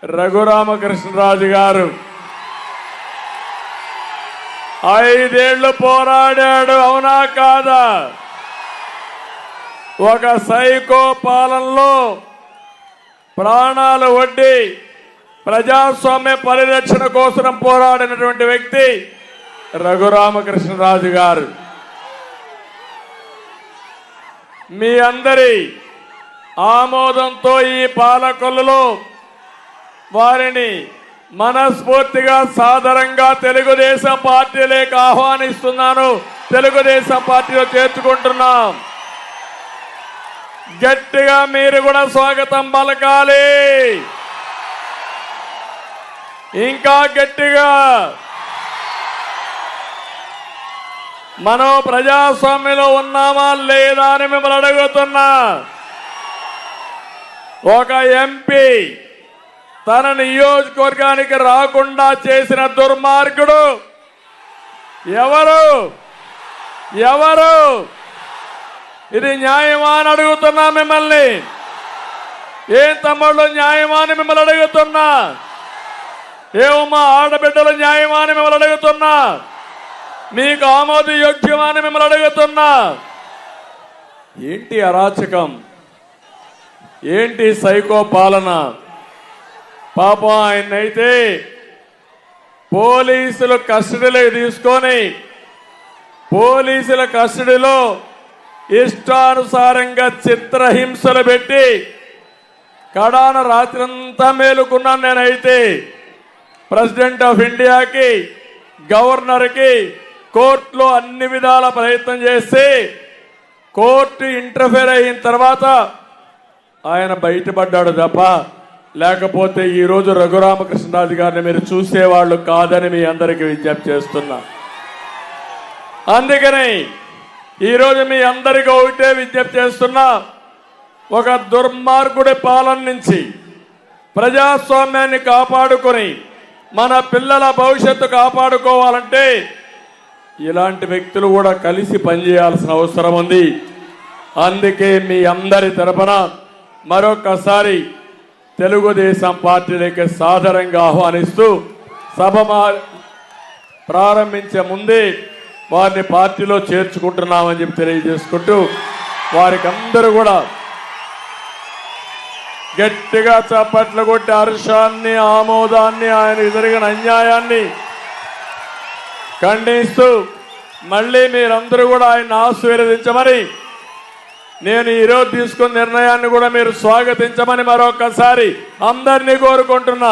రఘురామకృష్ణరాజు గారు 5 ఏళ్లు పోరాడాడు, అవునా కాదా? ఒక సైకో పాలనలో ప్రాణాలు ఒడ్డి ప్రజాస్వామ్య పరిరక్షణ కోసం పోరాడినటువంటి వ్యక్తి రఘురామకృష్ణరాజు గారు. మీ అందరి ఆమోదంతో ఈ పాలకొల్లులో వారిని మనస్ఫూర్తిగా సాదరంగా తెలుగుదేశం పార్టీలోకి ఆహ్వానిస్తున్నాను. తెలుగుదేశం పార్టీలో చేర్చుకుంటున్నాం. గట్టిగా మీరు కూడా స్వాగతం పలకాలి, ఇంకా గట్టిగా. మనం ప్రజాస్వామ్యంలో ఉన్నామా లేదా అని మిమ్మల్ని అడుగుతున్నా. ఒక ఎంపీ తన నియోజకవర్గానికి రాకుండా చేసిన దుర్మార్గుడు ఎవరు? ఇది న్యాయమా అని అడుగుతున్నా మిమ్మల్ని. ఏం తమ్ముళ్ళు, న్యాయమా అని మిమ్మల్ని అడుగుతున్నా. ఏమమ్మా ఆడబిడ్డలు, న్యాయమా అని మిమ్మల్ని అడుగుతున్నా. మీకు ఆమోదయోగ్యమా అని మిమ్మల్ని అడుగుతున్నా. ఏంటి అరాచకం, ఏంటి సైకో పాలన? పాపం ఆయన్నైతే పోలీసులు కస్టడీలోకి తీసుకొని పోలీసుల కస్టడీలో ఇష్టానుసారంగా చిత్రహింసలు పెట్టి కడాన రాత్రంతా మేలుకున్నాను. నేనైతే ప్రెసిడెంట్ ఆఫ్ ఇండియాకి, గవర్నర్కి కోర్టులో అన్ని విధాల ప్రయత్నం చేసి కోర్టు ఇంటర్ఫేర్ అయిన తర్వాత ఆయన బయటపడ్డాడు తప్ప, లేకపోతే ఈరోజు రఘురామకృష్ణరాజు గారిని మీరు చూసేవాళ్ళు కాదని మీ అందరికీ విజ్ఞప్తి చేస్తున్నా. అందుకని ఈరోజు మీ అందరికీ ఒకటే విజ్ఞప్తి చేస్తున్నా. ఒక దుర్మార్గుడి పాలన నుంచి ప్రజాస్వామ్యాన్ని కాపాడుకొని మన పిల్లల భవిష్యత్తు కాపాడుకోవాలంటే ఇలాంటి వ్యక్తులు కూడా కలిసి పనిచేయాల్సిన అవసరం ఉంది. అందుకే మీ అందరి తరపున మరొకసారి తెలుగుదేశం పార్టీలోకి సాదరంగా ఆహ్వానిస్తూ సభ ప్రారంభించే ముందే వారిని పార్టీలో చేర్చుకుంటున్నామని చెప్పి తెలియజేసుకుంటూ వారికి అందరూ కూడా గట్టిగా చప్పట్లు కొట్టి హర్షాన్ని, ఆమోదాన్ని, ఆయన జరిగిన అన్యాయాన్ని ఖండిస్తూ మళ్ళీ మీరందరూ కూడా ఆయన ఆశీర్వదించమని, నేను ఈరోజు తీసుకున్న నిర్ణయాన్ని కూడా మీరు స్వాగతించమని మరొకసారి అందరినీ కోరుకుంటున్నా.